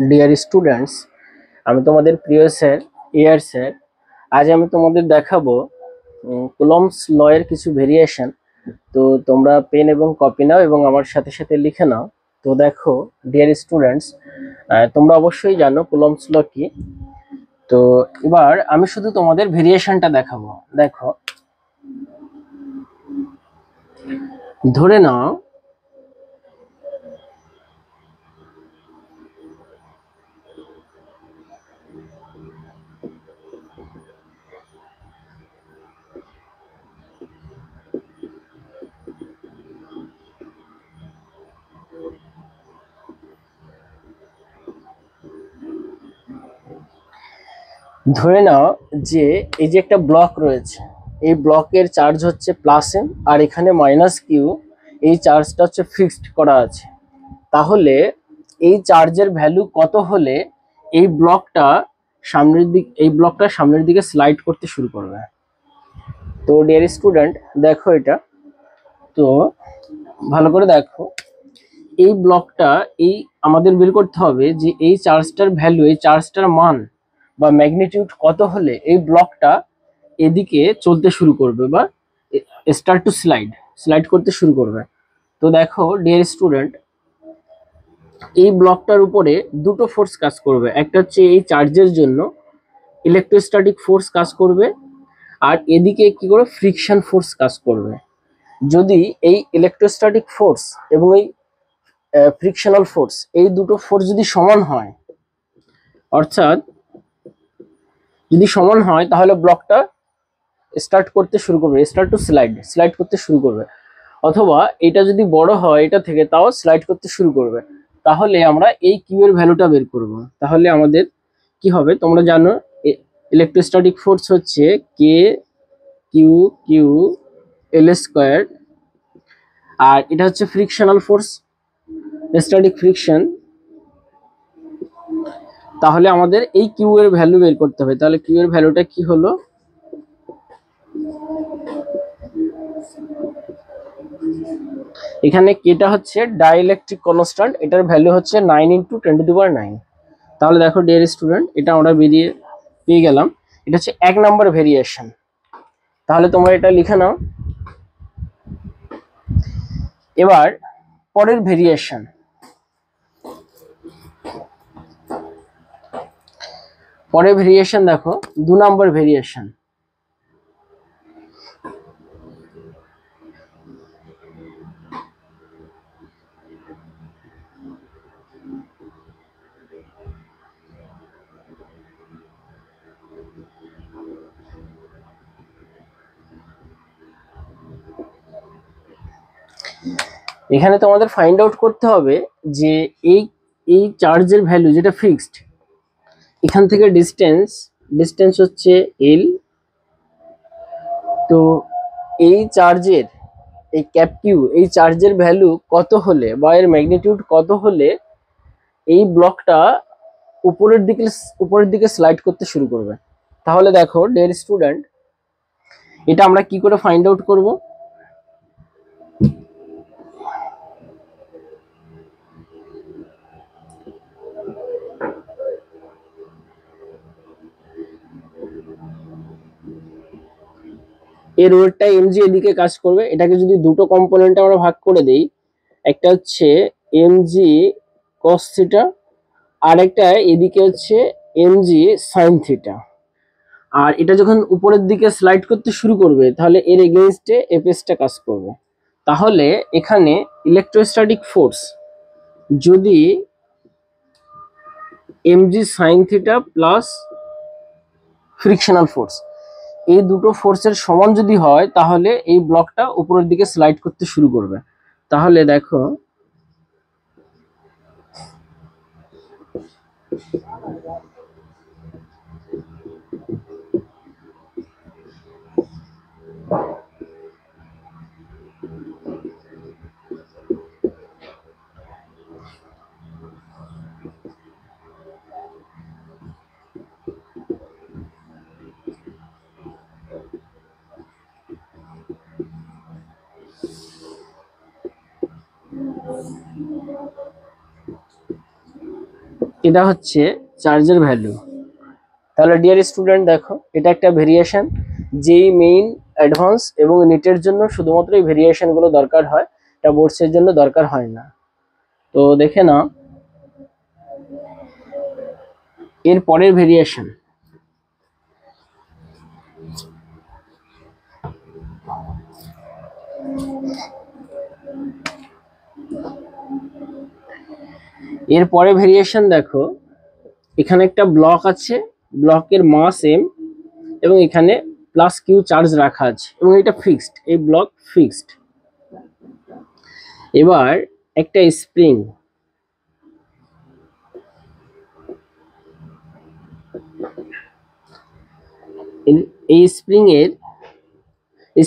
Dear students, আমি তোমাদের প্রিয় স্যার এয়ার স্যার। আজ আমি তোমাদের দেখাবো কুলম্বস ল এর কিছু ভেরিয়েশন। তো তোমরা পেন এবং কপি নাও এবং আমার সাথে সাথে লিখে নাও। তো দেখো ডিয়ার স্টুডেন্টস, তোমরা অবশ্যই জানো কুলম্বস ল কি। তো এবার আমি শুধু তোমাদের ভেরিয়েশনটা দেখাবো। দেখো, ধরে নাও ধরে নাও যে এই যে একটা ব্লক রয়েছে, এই ব্লকের চার্জ হচ্ছে +m আর এখানে -q। এই চার্জটা হচ্ছে ফিক্সড করা আছে। তাহলে এই চার্জের ভ্যালু কত হলে এই ব্লকটা সামনের দিকে স্লাইড করতে শুরু করবে। তো ডিয়ার স্টুডেন্ট দেখো এটা, তো ভালো করে দেখো এই ব্লকটা, এই আমাদের বের করতে হবে যে এই চার্জটার ভ্যালু, এই চার্জটার মান বা ম্যাগনিটিউড কত হলে এই ব্লকটা এদিকে চলতে শুরু করবে বা স্টার্ট টু স্লাইড করতে শুরু করবে। তো দেখো ডিয়ার স্টুডেন্ট, এই ব্লকটার উপরে দুটো ফোর্স কাজ করবে। একটা হচ্ছে এই চার্জের জন্য ইলেকট্রোস্ট্যাটিক ফোর্স কাজ করবে, আর এদিকে কি করে ফ্রিকশন ফোর্স কাজ করবে। যদি এই ইলেকট্রোস্ট্যাটিক ফোর্স এবং এই ফ্রিকশনাল ফোর্স, এই দুটো ফোর্স যদি সমান হয়, অর্থাৎ যদি সমান হয়, তাহলে ব্লকটা স্টার্ট টু স্লাইড করতে শুরু করবে। অথবা এটা যদি বড় হয় এটা থেকে, তাও স্লাইড করতে শুরু করবে। তাহলে আমরা এই কিউ এর ভ্যালুটা বের করব। তাহলে আমাদের কি হবে, তোমরা জানো ইলেকট্রোস্ট্যাটিক ফোর্স হচ্ছে কে কিউ কিউ এল স্কোয়ার, আর এটা হচ্ছে ফ্রিকশনাল ফোর্স, স্ট্যাটিক ফ্রিকশন। তাহলে আমাদের এই কিউ এর ভ্যালু বের করতে হবে। তাহলে কিউ এর ভ্যালুটা কি হলো, এখানে কেটা হচ্ছে ডাইইলেকট্রিক কনস্ট্যান্ট, এটার ভ্যালু হচ্ছে 9 × 10⁹। তাহলে দেখো ডিয়ার স্টুডেন্ট, এটা আমরা পেয়ে গেলাম। এটা হচ্ছে 1 নম্বর ভেরিয়েশন। তাহলে তোমরা এটা লিখে নাও। এবার পরের ভেরিয়েশন, দেখো 2 নম্বর ভেরিয়েশন। এখানে তোমাদের ফাইন্ড আউট করতে হবে যে এই চার্জের ভ্যালু যেটা ফিক্সড, এখান থেকে ডিস্টেন্স হচ্ছে এল। তো এই চার্জের, এই ক্যাপ কিউ, এই চার্জের ভ্যালু কত হলে বা এর ম্যাগনিটিউড কত হলে এই ব্লকটা উপরের দিকে স্লাইড করতে শুরু করবে। তাহলে দেখো ডিয়ার স্টুডেন্ট, এটা আমরা কি করে ফাইন্ড আউট করব। এর ওয়েটটা এমজি এদিকে কাজ করবে। এটাকে যদি দুটো কম্পোনেন্টে আমরা ভাগ করে দেই, একটা হচ্ছে এমজি কস থিটা, আর একটা এদিকে হচ্ছে এমজি সাইন থিটা। আর এটা যখন উপরের দিকে স্লাইড করতে শুরু করবে, তাহলে এর এগেইনস্টে এফএসটা কাজ করবে। তাহলে এখানে ইলেকট্রোস্ট্যাটিক ফোর্স যদি MG sine theta plus frictional force, এই দুটো ফোর্সের সমান যদি হয়, তাহলে এই ব্লকটা উপরের দিকে স্লাইড করতে শুরু করবে। তাহলে দেখো এটা হচ্ছে চার্জের ভ্যালু। তাহলে ডিয়ার স্টুডেন্ট দেখো, এটা একটা ভেরিয়েশন, যেই মেইন, অ্যাডভান্স এবং নিটের জন্য শুধুমাত্র এই ভেরিয়েশন গুলো দরকার হয়, এটা বোর্ডসের জন্য দরকার হয় না। তো দেখে না এর পরের ভেরিয়েশন। এর পরে ভেরিয়েশন দেখো, এখানে একটা ব্লক আছে, ব্লকের মাস এম এবং এখানে প্লাস কিউ চার্জ রাখা আছে এবং এটা ফিক্সড, এই ব্লক ফিক্সড। এবার একটা স্প্রিং, এই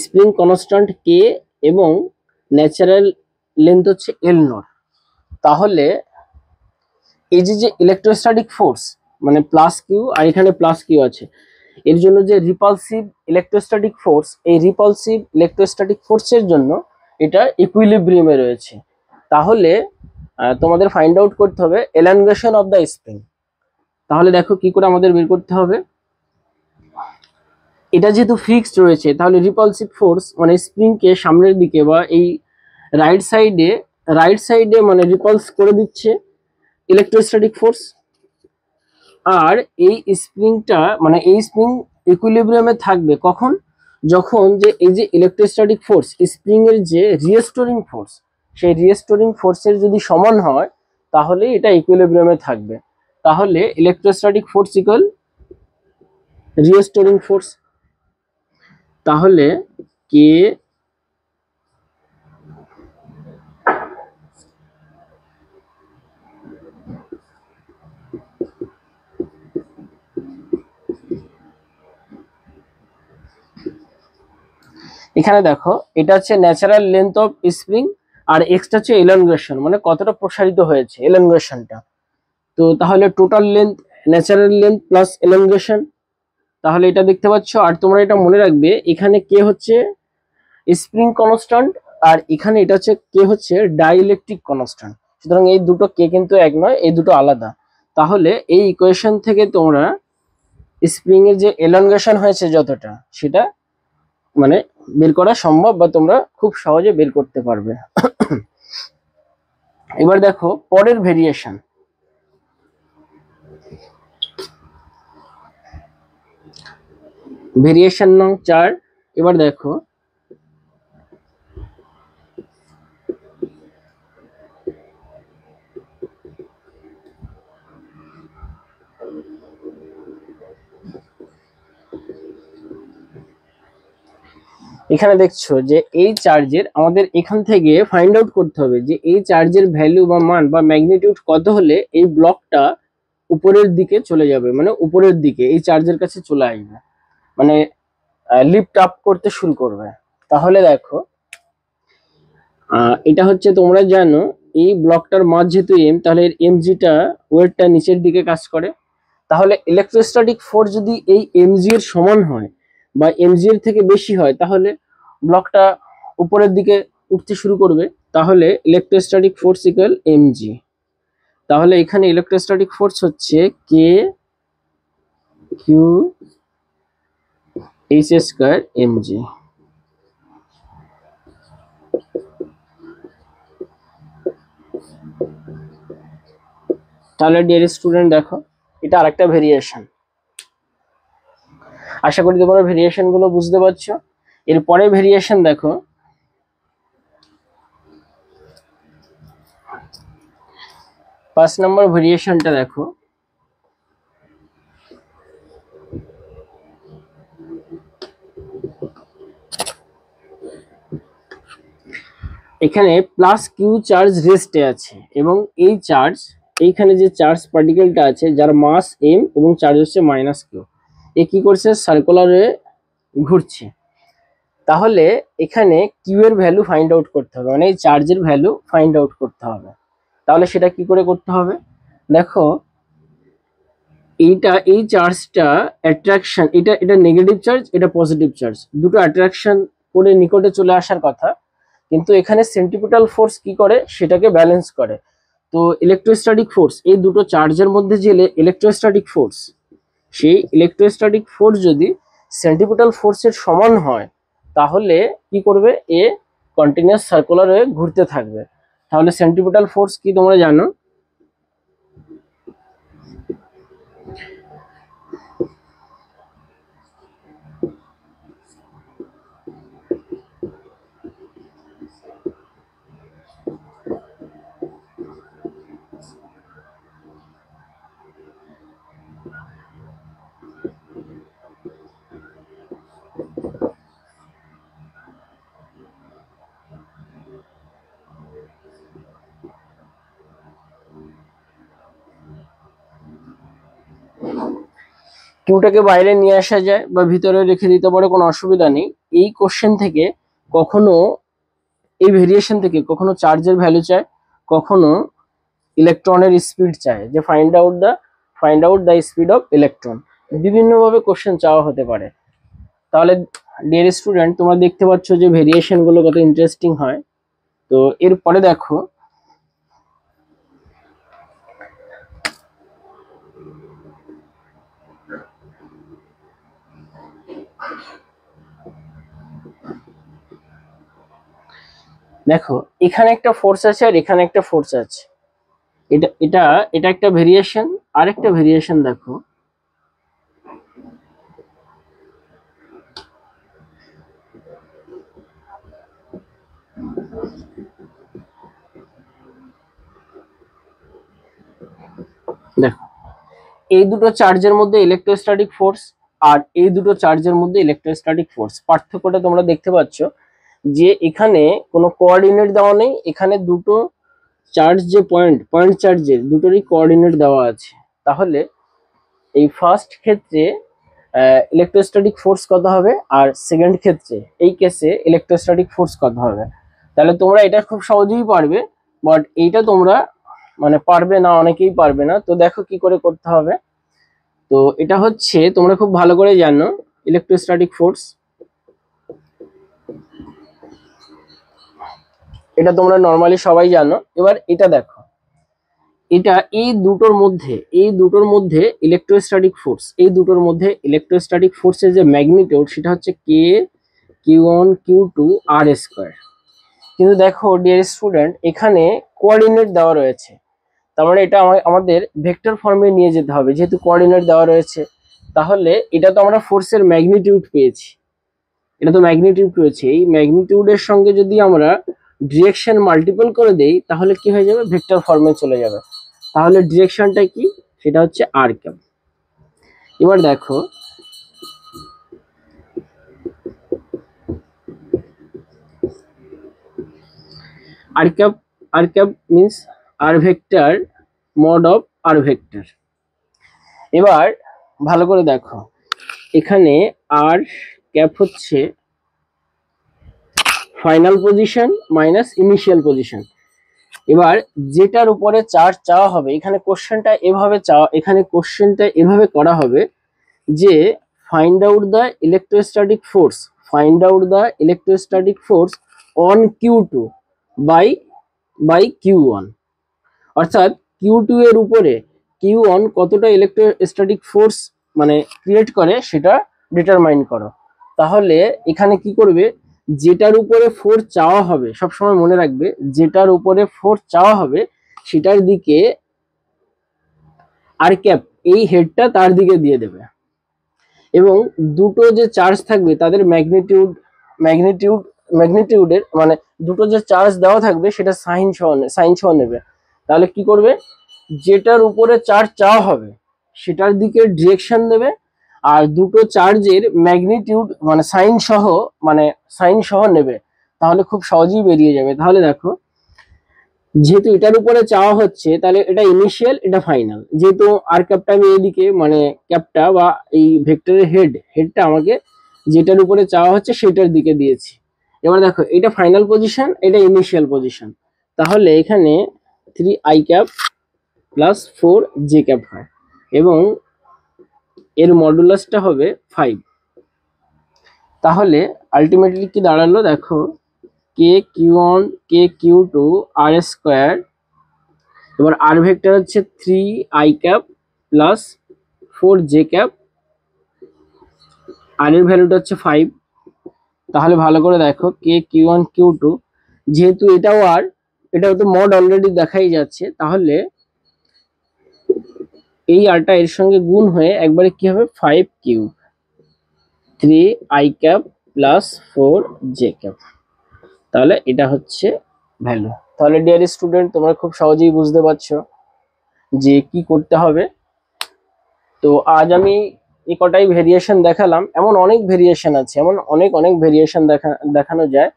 স্প্রিং কনস্ট্যান্ট কে এবং ন্যাচারাল লেন্থ হচ্ছে এল নট। তাহলে এই যে ইলেকট্রোস্ট্যাটিক ফোর্স, মানে প্লাস কিউ আর এখানে প্লাস কিউ আছে, এর জন্য যে রিপালসিভ ইলেকট্রোস্ট্যাটিক ফোর্স, এই রিপালসিভ ইলেকট্রোস্ট্যাটিক ফোর্সের জন্য এটা ইকুইলিব্রিয়ামে রয়েছে। তাহলে তোমাদের ফাইন্ড আউট করতে হবে এলাঙ্গেশন অফ দ্য স্প্রিং। তাহলে দেখো কি করে আমাদের বের করতে হবে। এটা যেহেতু ফিক্সড রয়েছে, তাহলে রিপালসিভ ফোর্স মানে স্প্রিংকে সামনের দিকে বা এই রাইট সাইডে মানে রিপালস করে দিচ্ছে ইলেকট্রোস্ট্যাটিক ফোর্স। আর এই স্প্রিংটা মানে এই স্প্রিং ইকুইলিব্রিয়ামে থাকবে কখন, যখন যে এই যে ইলেকট্রোস্ট্যাটিক ফোর্স, স্প্রিং এর যে রিস্টোরিং ফোর্স, সেই রিস্টোরিং ফোর্সের যদি সমান হয় তাহলে এটা ইকুইলিব্রিয়ামে থাকবে। তাহলে electrostatic force equal restoring force. তাহলে কে এখানে দেখো, এটা হচ্ছে ন্যাচারাল লেন্থ অফ স্প্রিং আর এক্সটা হচ্ছে এলনগেশন, মানে কতটা প্রসারিত হয়েছে এলনগেশনটা। তো তাহলে total length, natural length plus elongation, তাহলে এটা দেখতে পাচ্ছ। আর তোমরা এটা মনে রাখবে, এখানে কে হচ্ছে স্প্রিং কনস্ট্যান্ট আর এখানে এটা হচ্ছে কে হচ্ছে ডাইইলেকট্রিক কনস্ট্যান্ট। সুতরাং এই দুটো কে কিন্তু এক নয়, এই দুটো আলাদা। তাহলে এই ইকুয়েশন থেকে তোমরা স্প্রিং এর যে এলনগেশন হয়েছে যতটা, সেটা মানে বের করা সম্ভব বা তোমরা খুব সহজে বের করতে পারবে। এবার দেখো পরের ভেরিয়েশন। ভেরিয়েশন নং 4। এবার দেখো এখানে দেখছো যে এই চার্জের আমাদের এখান থেকে ফাইন্ড আউট করতে হবে যে এই চার্জের ভ্যালু বা মান বা ম্যাগনিটিউড কত হলে এই ব্লকটা উপরের দিকে চলে যাবে, মানে উপরের দিকে এই চার্জের কাছে চলে আসবে, মানে লিফট আপ করতে শুরু করবে। তাহলে দেখো এটা হচ্ছে, তোমরা জানো এই ব্লকটার মাস যেহেতু এম, তাহলে এর এমজিটা ওয়েটটা নিচের দিকে কাজ করে। তাহলে ইলেকট্রোস্ট্যাটিক ফোর্স যদি এই এমজি এর সমান হয় বা এমজি এর থেকে বেশি হয়, তাহলে ব্লকটা উপরের দিকে উঠতে শুরু করবে। তাহলে ইলেকট্রোস্ট্যাটিক ফোর্স ইকুয়াল এমজি। তাহলে এখানে ইলেকট্রোস্ট্যাটিক ফোর্স হচ্ছে কে কিউ এইচ স্কয়ার এমজি। তাহলে ডিয়ার স্টুডেন্ট দেখো, এটা আরেকটা ভেরিয়েশন। আশা করি তোমরা ভেরিয়েশন গুলো বুঝতে পারছো। এরপরে ভেরিয়েশন দেখো, 5 নম্বর ভেরিয়েশনটা দেখো। এখানে প্লাস কিউ চার্জ রেস্টে আছে এবং এই চার্জ, এইখানে যে চার্জ পার্টিকেলটা আছে যার মাস এম এবং চার্জ হচ্ছে মাইনাস কিউ, এ কি করছে সার্কুলারে ঘুরছে। তাহলে এখানে কিউ এর ভ্যালু ফাইন্ড আউট করতে হবে, মানে এই চার্জের ভ্যালু ফাইন্ড আউট করতে হবে। তাহলে সেটা কি করে করতে হবে, দেখো এইটা, এই চার্জটা অ্যাট্রাকশন, এটা নেগেটিভ চার্জ, এটা পজিটিভ চার্জ, দুটো অ্যাট্রাকশন করে নিকটে চলে আসার কথা, কিন্তু এখানে সেন্ট্রিপিটাল ফোর্স কি করে সেটাকে ব্যালেন্স করে। তো ইলেকট্রোস্ট্যাটিক ফোর্স, এই দুটো চার্জের মধ্যে যে ইলেকট্রোস্ট্যাটিক ফোর্স, সেই ইলেকট্রোস্ট্যাটিক ফোর্স যদি সেন্ট্রিপিটাল ফোর্সের সমান হয়, তাহলে কি করবে, এ কন্টিনিউয়াস সার্কুলার হয়ে ঘুরতে থাকবে। তাহলে সেন্ট্রিপিটাল ফোর্স কি তোমরা জানো? কিউটাকে বাইরে নিয়ে আসা যায় বা ভিতরে রেখে দিতে পারে, কোনো অসুবিধা নেই। এই কোশ্চেন থেকে কখনো, এই ভেরিয়েশন থেকে কখনো চার্জের ভ্যালু চায়, কখনো ইলেকট্রনের স্পিড চায়, যে find out the speed of electron. বিভিন্নভাবে কোশ্চেন চাওয়া হতে পারে। তাহলে ডিয়ার স্টুডেন্ট, তোমরা দেখতে পাচ্ছ যে ভেরিয়েশন গুলো কত ইন্টারেস্টিং হয়। তো এরপরে দেখো, এখানে একটা ফোর্স আছে আর এখানে একটা ফোর্স আছে। এটা এটা এটা একটা ভেরিয়েশন, আর একটা ভেরিয়েশন দেখো। দেখো, এই দুটো চার্জের মধ্যে ইলেকট্রোস্ট্যাটিক ফোর্স আর এই দুটো চার্জের মধ্যে ইলেকট্রোস্ট্যাটিক ফোর্স, পার্থক্যটা তোমরা দেখতে পাচ্ছ যে এখানে কোনো কোঅর্ডিনেট দেওয়া নেই, এখানে দুটো চার্জ, যে পয়েন্ট চার্জের দুটোরই কোঅর্ডিনেট দেওয়া আছে। তাহলে এই ফার্স্ট ক্ষেত্রে ইলেকট্রোস্ট্যাটিক ফোর্স কত হবে, আর সেকেন্ড ক্ষেত্রে এই কেসে ইলেকট্রোস্ট্যাটিক ফোর্স কত হবে। তাহলে তোমরা এটা খুব সহজেই পারবে, বাট এইটা তোমরা মানে পারবে না, অনেকেই পারবে না। তো দেখো কি করে করতে হবে। তো এটা হচ্ছে, তোমরা খুব ভালো করে জানো ইলেকট্রোস্ট্যাটিক ফোর্স, এটা তোমরা নর্মালি সবাই জানো। এবার এটা দেখো, এটা এই দুটোর মধ্যে ইলেকট্রোস্ট্যাটিক ফোর্স, এই দুটোর মধ্যে ইলেকট্রোস্ট্যাটিক ফোর্সের যে ম্যাগনিটিউড, সেটা হচ্ছে কে কিউ1 কিউ2 আর স্কোয়ার। কিন্তু দেখো ডিয়ার স্টুডেন্ট, এখানে কোঅর্ডিনেট দেওয়া রয়েছে, তার মানে এটা আমাদের ভেক্টর ফর্মে নিয়ে যেতে হবে। যেহেতু কোঅর্ডিনেট দেওয়া রয়েছে, তাহলে এটা তো আমরা ফোর্সের ম্যাগনিটিউড পেয়েছি, এটা তো ম্যাগনিটিউড রয়েছে। এই ম্যাগনিটিউডের সঙ্গে যদি আমরা ডিরেকশন মাল্টিপল করে দেই, তাহলে কি হয়ে যাবে, ভেক্টর ফর্মে চলে যাবে। তাহলে ডিরেকশনটা কি, সেটা হচ্ছে আর ক্যাপ। এবার দেখো, r cap means r vector mod of r vector. এবার ভালো করে দেখো, এখানে আর ক্যাপ হচ্ছে final position minus initial position. এবার যেটার উপরে চার্জ চাওয়া হবে, এখানে কোশ্চেনটা এভাবে করা হবে যে find out the electrostatic force on Q2 by Q1, অর্থাৎ Q2 এর উপরে Q1 কতটা ইলেকট্রোস্ট্যাটিক ফোর্স মানে ক্রিয়েট করে, সেটা ডিটারমাইন করো। তাহলে এখানে কি করবে, যেটার উপরে ফোর্স চাওয়া হবে, সবসময় মনে রাখবে, যেটার উপরে ফোর্স চাওয়া হবে সেটার দিকে আর ক্যাপ, এই হেডটা তার দিকে দিয়ে দেবে। এবং দুটো যে চার্জ থাকবে তাদের ম্যাগনিটিউডের মানে দুটো যে চার্জ দেওয়া থাকবে সেটা সাইন সহ নেবে। তাহলে কি করবে, যেটার উপরে চার্জ চাওয়া হবে সেটার দিকে ডিরেকশন দেবে, আর দুটো চার্জের ম্যাগনিটিউড মানে সাইন সহ নেবে। তাহলে খুব সহজেই বেরিয়ে যাবে। তাহলে দেখো, যেহেতু এটার উপরে চাওয়া হচ্ছে, তাহলে এটা ইনিশিয়াল, এটা ফাইনাল। যেহেতু আর ক্যাপটা আমি এইদিকে মানে ক্যাপটা বা এই ভেক্টরের হেডটা আমাকে যেটার উপরে চাওয়া হচ্ছে সেটার দিকে দিয়েছি। এবার দেখো, এটা ফাইনাল পজিশন, এটা ইনিশিয়াল পজিশন। তাহলে এখানে 3i cap plus 4j cap হয়, এবং এর মডুলাসটা হবে 5। তাহলে আলটিমেটলি কি দাঁড়ালো, দেখো, কে কিউ1 কে কিউ2 আর স্কোয়ার এবার আর ভেক্টর হচ্ছে 3i cap plus 4j cap, আর এর ভ্যালুটা হচ্ছে 5। তাহলে ভালো করে দেখো কে Q1 Q2, যেহেতু এটাও আর এটাও তো মড অলরেডি দেখাই যাচ্ছে, তাহলে এই আরটা এর সঙ্গে গুণ হয়ে একবারে কি হবে 5 cube 3i cap plus 4j cap. তাহলে এটা হচ্ছে ভ্যালু। তাহলে ডিয়ার স্টুডেন্ট, তোমরা খুব সহজেই বুঝতে পারছো যে কি করতে হবে। তো আজ আমি এই কটাই ভেরিয়েশন দেখালাম, এমন অনেক ভেরিয়েশন আছে, এমন অনেক অনেক ভেরিয়েশন দেখানো যায়।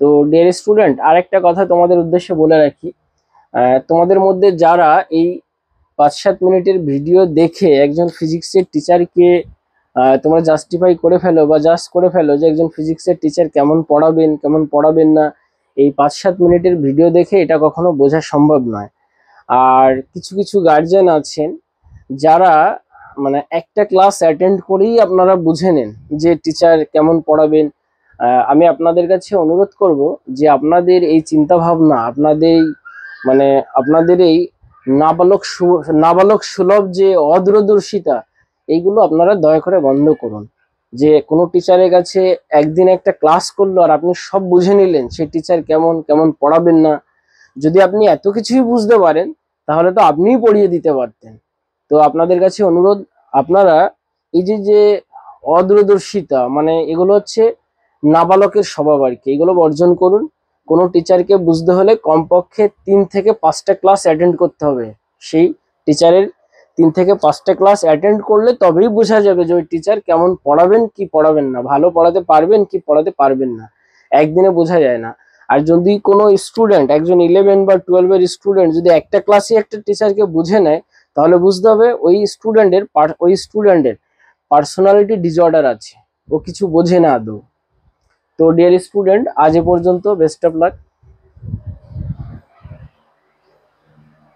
তো ডিয়ার স্টুডেন্ট, আরেকটা কথা তোমাদের উদ্দেশ্যে বলে রাখি, তোমাদের মধ্যে যারা এই 5-7 মিনিটের ভিডিও দেখে একজন ফিজিক্সের টিচারকে তোমরা জাস্টিফাই করে ফেলো বা জাস্ট করে ফেলো যে একজন ফিজিক্সের টিচার কেমন পড়াবেন কেমন পড়াবেন না, এই 5-7 মিনিটের ভিডিও দেখে এটা কখনো বোঝা সম্ভব নয়। আর কিছু কিছু গার্জিয়ান আছেন যারা মানে একটা ক্লাস অ্যাটেন্ড করেই আপনারা বুঝে নেন যে টিচার কেমন পড়াবেন। আমি আপনাদের কাছে অনুরোধ করব যে আপনাদের এই চিন্তা ভাবনা, মানে আপনাদের এই নাবালক সুলভ যে অদূরদর্শিতা, এইগুলো আপনারা দয়া করে বন্ধ করুন। যে কোনো টিচারের কাছে একদিন একটা ক্লাস করলো আর আপনি সব বুঝে নিলেন সেই টিচার কেমন কেমন পড়াবেন না। যদি আপনি এত কিছুই বুঝতে পারেন তাহলে তো আপনিই পড়িয়ে দিতে পারতেন। তো আপনাদের কাছে অনুরোধ, আপনারা এই যে যে অদূরদর্শিতা, মানে এগুলো হচ্ছে নাবালকের স্বভাব আর কি, এগুলো বর্জন করুন। কোনো টিচারকে বুঝতে হলে কমপক্ষে 3 থেকে 5টা ক্লাস অ্যাটেন্ড করতে হবে। সেই টিচারের 3 থেকে 5টা ক্লাস অ্যাটেন্ড করলে তবেই বোঝা যাবে যে ওই টিচার কেমন পড়াবেন কি পড়াবেন না, ভালো পড়াতে পারবেন কি পড়াতে পারবেন না, একদিনে বোঝা যায় না। আর যদি কোনো স্টুডেন্ট, একজন 11 বা 12 এর স্টুডেন্ট যদি একটা ক্লাসে একটা টিচারকে বুঝে নেয়, তাহলে বুঝতে হবে ওই স্টুডেন্টের পার্সোনালিটি ডিসঅর্ডার আছে, ও কিছু বোঝে না আদৌ। তো ডিয়ার স্টুডেন্ট, আজ এ পর্যন্ত, বেস্ট অফ লাক।